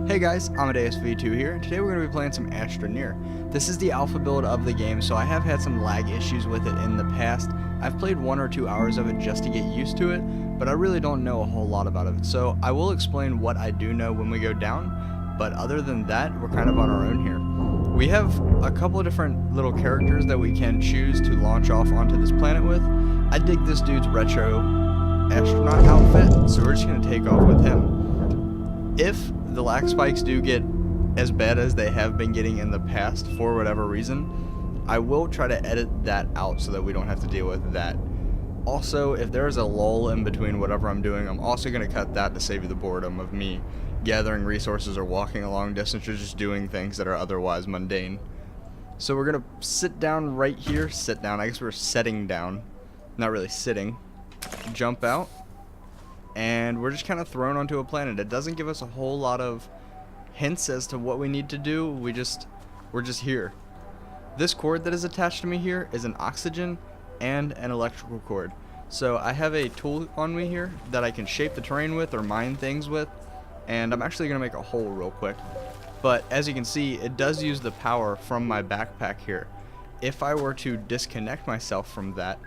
Hey guys, Amadeus V2 here, and today we're going to be playing some Astroneer. This is the alpha build of the game, so I have had some lag issues with it in the past. I've played 1 or 2 hours of it just to get used to it, but I really don't know a whole lot about it. So I will explain what I do know when we go down, but other than that, we're kind of on our own here. We have a couple of different little characters that we can choose to launch off onto this planet with. I dig this dude's retro astronaut outfit, so we're just going to take off with him. If the lag spikes do get as bad as they have been getting in the past for whatever reason, I will try to edit that out so that we don't have to deal with that. Also, if there's a lull in between whatever I'm doing, I'm also going to cut that to save you the boredom of me gathering resources or walking a long distance or just doing things that are otherwise mundane. So we're going to sit down right here. Sit down. I guess we're setting down. Not really sitting. Jump out. And we're just kind of thrown onto a planet. It doesn't give us a whole lot of hints as to what we need to do. We're just here. This cord that is attached to me here is an oxygen and an electrical cord. So I have a tool on me here that I can shape the terrain with or mine things with. And I'm actually going to make a hole real quick. But as you can see, it does use the power from my backpack here. If I were to disconnect myself from that,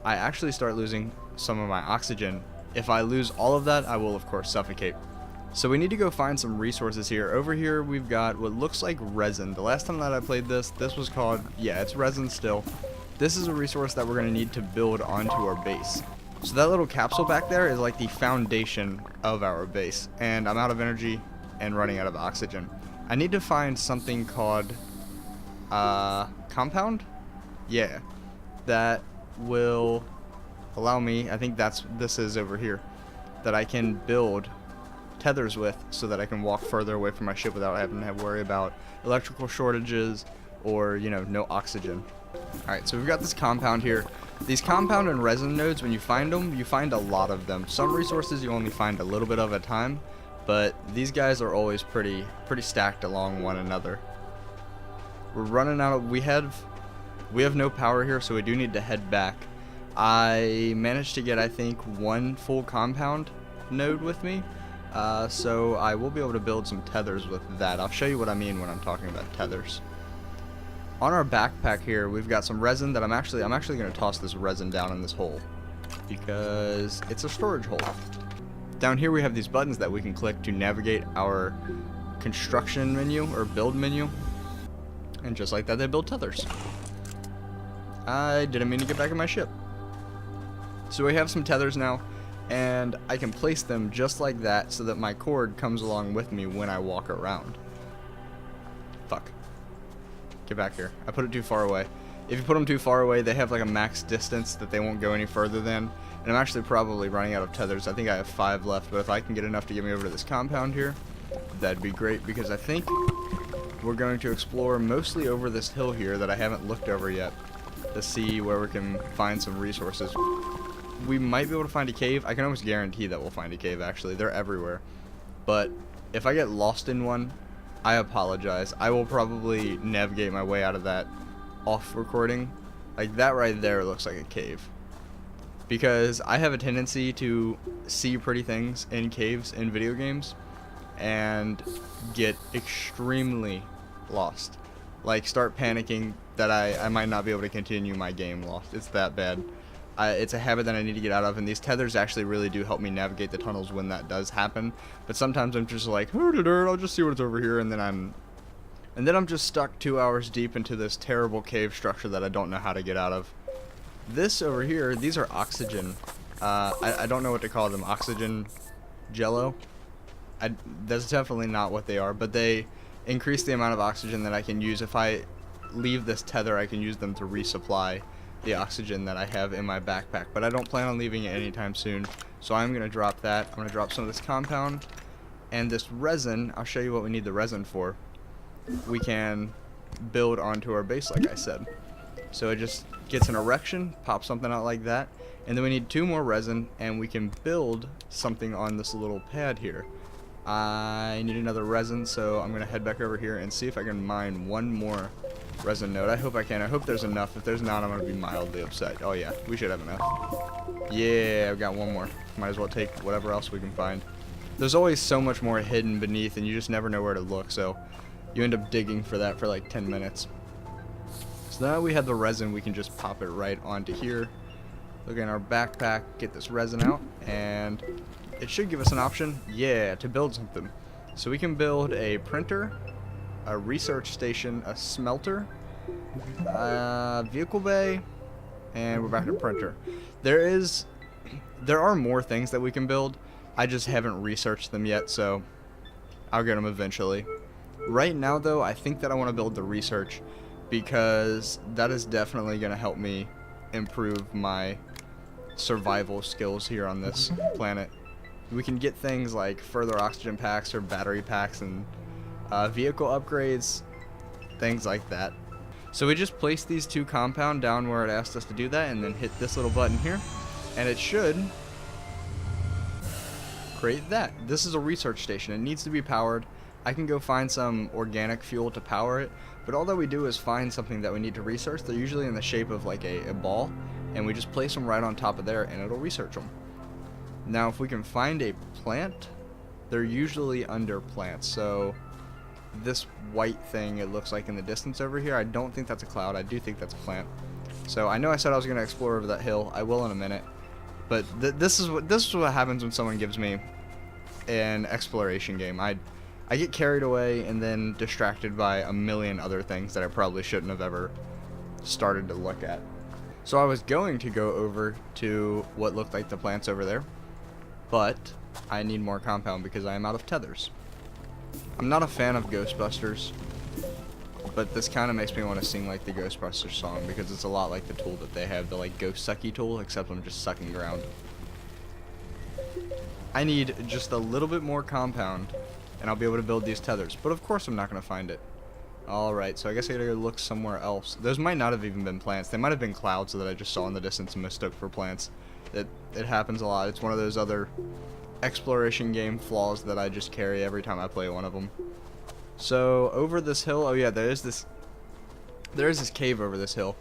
I actually start losing some of my oxygen. If I lose all of that, I will of course suffocate. So we need to go find some resources here. Over here we've got what looks like resin. The last time that I played this was called, yeah, it's resin still. This is a resource that we're going to need to build onto our base. So that little capsule back there is like the foundation of our base. And I'm out of energy and running out of oxygen. I need to find something called compound? Yeah. That will allow me, I think this is over here, that I can build tethers with so that I can walk further away from my ship without having to worry about electrical shortages or, you know, no oxygen. Alright, so we've got this compound here. These compound and resin nodes, when you find them, you find a lot of them. Some resources you only find a little bit of at a time, but these guys are always pretty stacked along one another. We're running out of, we have no power here, so we do need to head back. I managed to get, I think, 1 full compound node with me, so I will be able to build some tethers with that. I'll show you what I mean when I'm talking about tethers. On our backpack here, we've got some resin that I'm actually going to toss this resin down in this hole because it's a storage hole. Down here we have these buttons that we can click to navigate our construction menu or build menu, and just like that they build tethers. I didn't mean to get back in my ship. So we have some tethers now, and I can place them just like that so that my cord comes along with me when I walk around. Fuck. Get back here. I put it too far away. If you put them too far away, they have like a max distance that they won't go any further than, and I'm actually probably running out of tethers. I think I have 5 left, but if I can get enough to get me over to this compound here, that'd be great, because I think we're going to explore mostly over this hill here that I haven't looked over yet to see where we can find some resources. We might be able to find a cave. I can almost guarantee that we'll find a cave, actually. They're everywhere. But if I get lost in one, I apologize. I will probably navigate my way out of that off recording. Like that right there looks like a cave. Because I have a tendency to see pretty things in caves in video games and get extremely lost. Like start panicking that I might not be able to continue my game lost. It's that bad. It's a habit that I need to get out of, and these tethers actually really do help me navigate the tunnels when that does happen. But sometimes I'm just like, I'll just see what's over here, and then I'm just stuck 2 hours deep into this terrible cave structure that I don't know how to get out of. This over here, these are oxygen. I don't know what to call them. Oxygen jello. That's definitely not what they are, but they increase the amount of oxygen that I can use. If I leave this tether, I can use them to resupply the oxygen that I have in my backpack, but I don't plan on leaving it anytime soon, so I'm going to drop that. I'm going to drop some of this compound and this resin. I'll show you what we need the resin for. We can build onto our base, like I said. So it just gets an erection, pop something out like that, and then we need 2 more resin, and we can build something on this little pad here. I need another resin, so I'm going to head back over here and see if I can mine 1 more resin node. I hope I can. I hope there's enough. If there's not, I'm going to be mildly upset. Oh yeah, we should have enough. Yeah, I've got 1 more. Might as well take whatever else we can find. there's always so much more hidden beneath, and you just never know where to look, so you end up digging for that for like 10 minutes. So now we have the resin, we can just pop it right onto here. Look in our backpack, get this resin out, and it should give us an option, yeah, to build something. So we can build a printer, a research station, a smelter, vehicle bay, and we're back to printer. There are more things that we can build. I just haven't researched them yet, so I'll get them eventually. Right now, though, I think that I want to build the research because that is definitely going to help me improve my survival skills here on this planet. We can get things like further oxygen packs or battery packs and vehicle upgrades, things like that. So we just place these two compound down where it asked us to do that, and then hit this little button here, and it should create that. This is a research station. It needs to be powered. I can go find some organic fuel to power it, but all that we do is find something that we need to research. They're usually in the shape of like a ball, and we just place them right on top of there, and it'll research them. Now, if we can find a plant, they're usually under plants. So this white thing it looks like in the distance over here, I don't think that's a cloud. I do think that's a plant. So I know I said I was going to explore over that hill. I will in a minute. But this is what happens when someone gives me an exploration game. I get carried away and then distracted by a million other things that I probably shouldn't have ever started to look at. So I was going to go over to what looked like the plants over there, but I need more compound because I am out of tethers. I'm not a fan of Ghostbusters, but this kind of makes me want to sing like the Ghostbusters song because it's a lot like the tool that they have, the like ghost sucky tool, except I'm just sucking ground. I need just a little bit more compound and I'll be able to build these tethers, but of course I'm not going to find it. Alright, so I guess I gotta go look somewhere else. Those might not have even been plants. They might have been clouds that I just saw in the distance and mistook for plants. It happens a lot. It's one of those other exploration game flaws that I just carry every time I play one of them. So over this hill, oh yeah, there is this cave over this hill,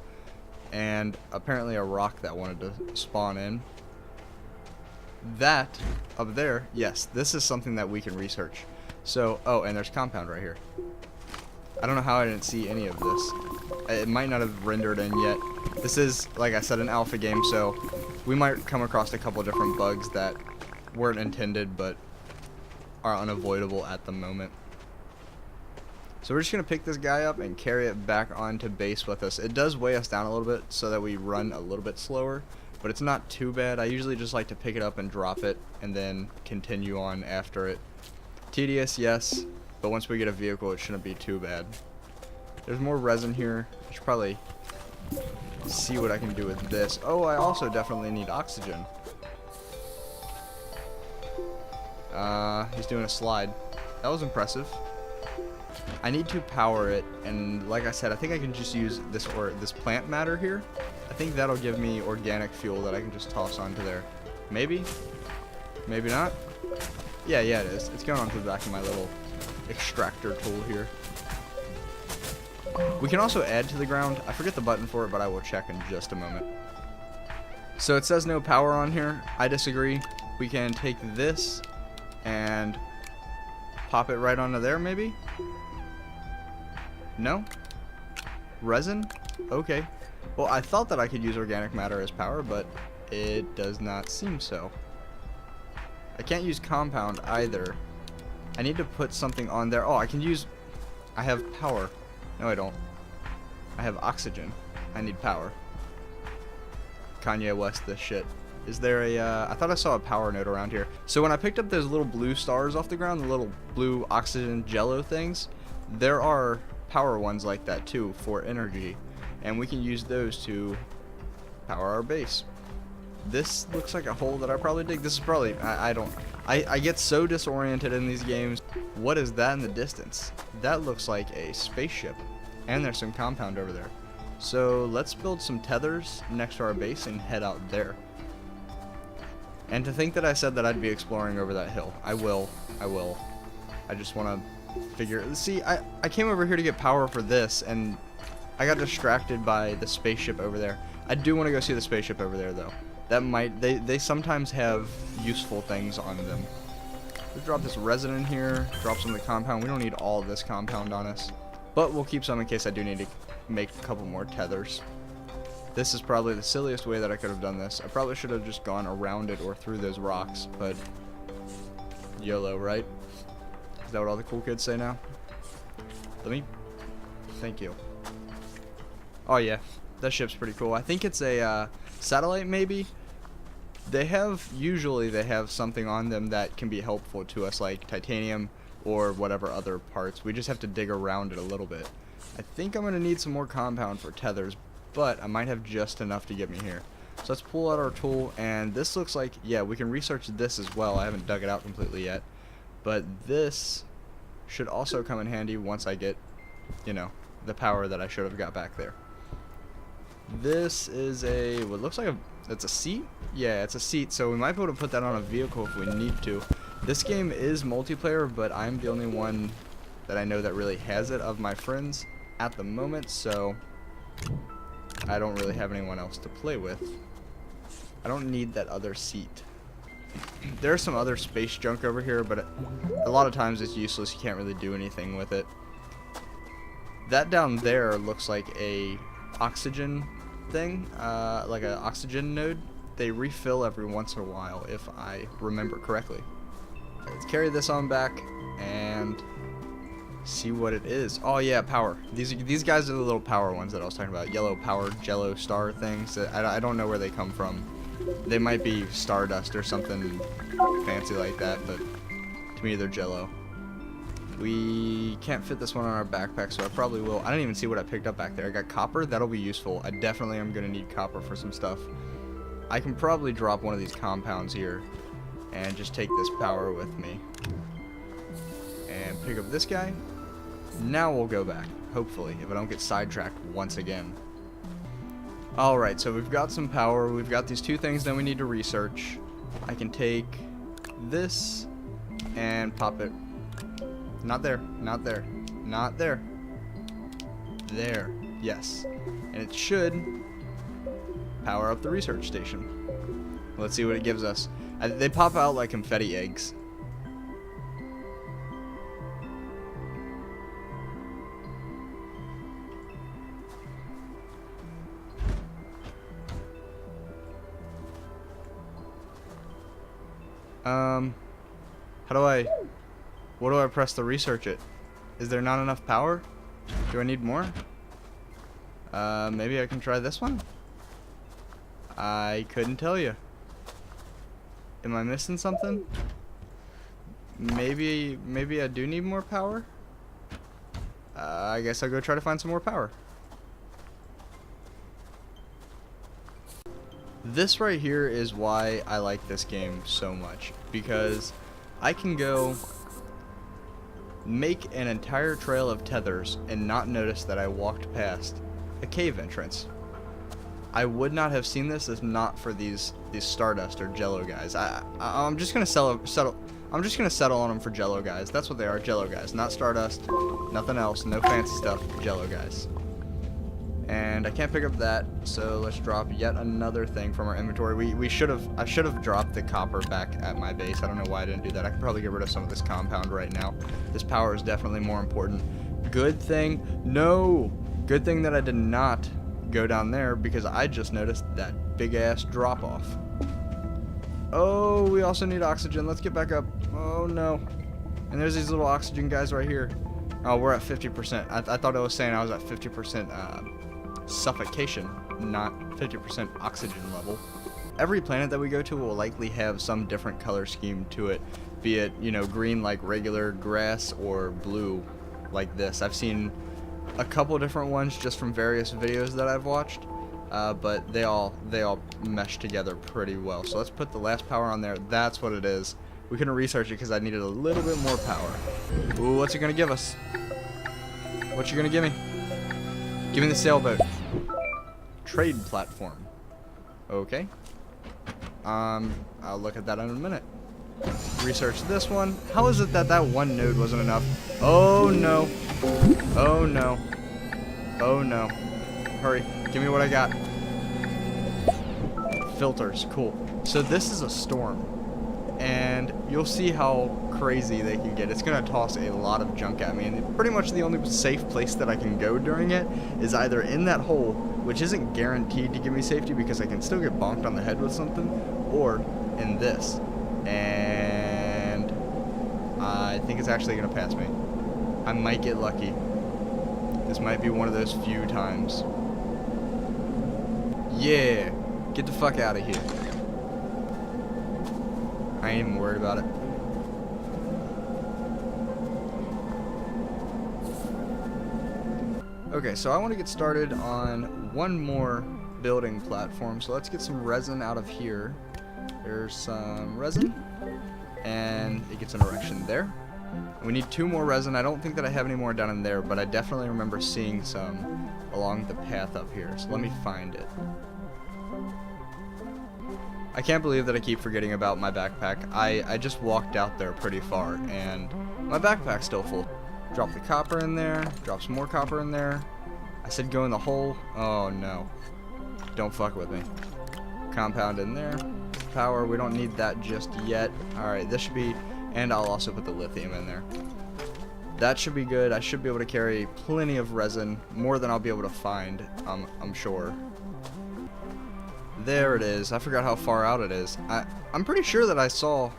and apparently a rock that wanted to spawn in. That up there, yes, this is something that we can research. So, oh, and there's compound right here. I don't know how I didn't see any of this. It might not have rendered in yet. This is, like I said, an alpha game, so we might come across a couple different bugs that weren't intended but are unavoidable at the moment. So we're just going to pick this guy up and carry it back onto base with us. It does weigh us down a little bit so that we run a little bit slower, but it's not too bad. I usually just like to pick it up and drop it and then continue on after it. Tedious, yes, but once we get a vehicle it shouldn't be too bad. There's more resin here. I should probably see what I can do with this. Oh, I also definitely need oxygen. He's doing a slide. That was impressive. I need to power it, and like I said, I think I can just use this plant matter here. I think that'll give me organic fuel that I can just toss onto there. Maybe? Maybe not? Yeah, it is. It's going onto the back of my little extractor tool here. We can also add to the ground. I forget the button for it, but I will check in just a moment. So it says no power on here. I disagree. We can take this and pop it right onto there, maybe? No? Resin? Okay. Well, I thought that I could use organic matter as power, but it does not seem so. I can't use compound either. I need to put something on there. Oh, I can use... I have power. No, I don't. I have oxygen. I need power. Kanye West this shit. Is there a... I thought I saw a power node around here. So when I picked up those little blue stars off the ground, the little blue oxygen jello things, there are power ones like that too for energy. And we can use those to power our base. This looks like a hole that I probably dig. This is probably... I get so disoriented in these games. What is that in the distance? That looks like a spaceship. And there's some compound over there. So let's build some tethers next to our base and head out there. And to think that I said that I'd be exploring over that hill. I will. I just want to figure... See, I came over here to get power for this, and I got distracted by the spaceship over there. I do want to go see the spaceship over there, though. That might... They sometimes have useful things on them. Let's drop this resin in here. Drop some of the compound. We don't need all of this compound on us. But we'll keep some in case I do need to make a couple more tethers. This is probably the silliest way that I could have done this. I probably should have just gone around it or through those rocks, but YOLO, right? Is that what all the cool kids say now? Thank you. Oh yeah, that ship's pretty cool. I think it's a satellite maybe. Usually they have something on them that can be helpful to us, like titanium or whatever other parts. We just have to dig around it a little bit. I think I'm going to need some more compound for tethers, but I might have just enough to get me here. So let's pull out our tool, and this looks like, yeah, we can research this as well. I haven't dug it out completely yet, but this should also come in handy once I get, you know, the power that I should have got back there. This is what looks like it's a seat? Yeah, it's a seat, so we might be able to put that on a vehicle if we need to. This game is multiplayer, but I'm the only one that I know that really has it of my friends at the moment, so I don't really have anyone else to play with. I don't need that other seat. There's some other space junk over here, but a lot of times it's useless. You can't really do anything with it. That down there looks like a oxygen thing, like an oxygen node. They refill every once in a while, if I remember correctly. Let's carry this on back and see what it is. Oh yeah, power. These guys are the little power ones that I was talking about. Yellow power, jello star things. I don't know where they come from. They might be stardust or something fancy like that, but to me they're jello. We can't fit this one on our backpack, so I probably will. I didn't even see what I picked up back there. I got copper. That'll be useful. I definitely am going to need copper for some stuff. I can probably drop one of these compounds here and just take this power with me. And pick up this guy. Now we'll go back, hopefully, if I don't get sidetracked once again. Alright, so we've got some power. We've got these two things that we need to research. I can take this and pop it. Not there, not there, not there. There, yes. And it should power up the research station. Let's see what it gives us. They pop out like confetti eggs. What do I press to research it? Is there not enough power? Do I need more? Maybe I can try this one? I couldn't tell you. Am I missing something? Maybe I do need more power? I guess I'll go try to find some more power. This right here is why I like this game so much, because I can go make an entire trail of tethers and not notice that I walked past a cave entrance. I would not have seen this if not for these stardust or jello guys. I'm just gonna settle on them for jello guys. That's what they are, jello guys, not stardust, nothing else, no fancy stuff, jello guys. And I can't pick up that, so let's drop yet another thing from our inventory. I should have dropped the copper back at my base. I don't know why I didn't do that. I could probably get rid of some of this compound right now. This power is definitely more important. Good thing that I did not go down there, because I just noticed that big ass drop off. Oh, we also need oxygen. Let's get back up. Oh no. And there's these little oxygen guys right here. Oh, we're at 50%. I thought I was saying I was at 50% suffocation, not 50% oxygen level. Every planet that we go to will likely have some different color scheme to it, be it, you know, green like regular grass or blue like this. I've seen a couple different ones just from various videos that I've watched, but they all mesh together pretty well. So let's put the last power on there. That's what it is. We couldn't research it because I needed a little bit more power. Ooh, what's it gonna give us? What you gonna give me? Give me the sailboat. Trade platform. Okay. I'll look at that in a minute. Research this one. How is it that that one node wasn't enough? Oh no. Oh no. Oh no. Hurry. Give me what I got. Filters. Cool. So this is a storm. And and you'll see how crazy they can get. It's gonna toss a lot of junk at me, and pretty much the only safe place that I can go during it is either in that hole, which isn't guaranteed to give me safety because I can still get bonked on the head with something, or in this. And I think it's actually gonna pass me. I might get lucky. This might be one of those few times. Yeah, get the fuck out of here. I ain't even worried about it. Okay, so I want to get started on one more building platform. So let's get some resin out of here. There's some resin, and it gets an erection there. We need 2 more resin. I don't think that I have any more down in there, but I definitely remember seeing some along the path up here. So let me find it. I can't believe that I keep forgetting about my backpack. I just walked out there pretty far, and my backpack's still full. Drop the copper in there, drop some more copper in there. I said go in the hole. Oh no. Don't fuck with me. Compound in there. Power, we don't need that just yet. Alright, this should be, and I'll also put the lithium in there. That should be good. I should be able to carry plenty of resin, more than I'll be able to find, I'm sure. There it is. I forgot how far out it is. I'm pretty sure that I saw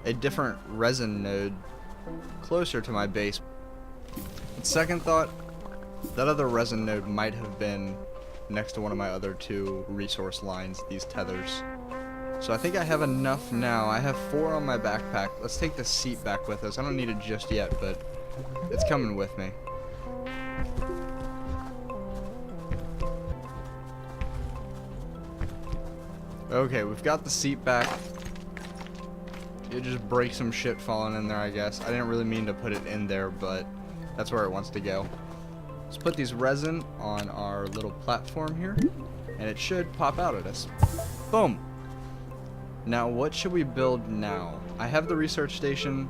a different resin node closer to my base. Second thought, that other resin node might have been next to one of my other 2 resource lines, these tethers. So I think I have enough now. I have 4 on my backpack. Let's take the seat back with us. I don't need it just yet, but it's coming with me. Okay, we've got the seat back. It just breaks some shit falling in there, I guess. I didn't really mean to put it in there, but that's where it wants to go. Let's put these resin on our little platform here, and it should pop out at us. Boom! Now, what should we build now? I have the research station.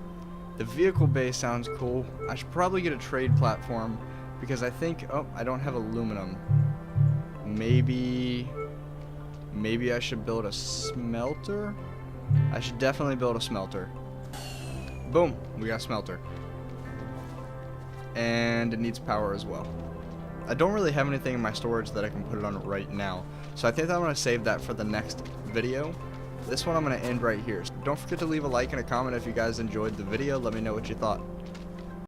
The vehicle bay sounds cool. I should probably get a trade platform, because I think... Oh, I don't have aluminum. Maybe I should build a smelter? I should definitely build a smelter. Boom, we got a smelter. And it needs power as well. I don't really have anything in my storage that I can put it on right now, so I think that I'm going to save that for the next video. This one I'm going to end right here. So don't forget to leave a like and a comment if you guys enjoyed the video. Let me know what you thought.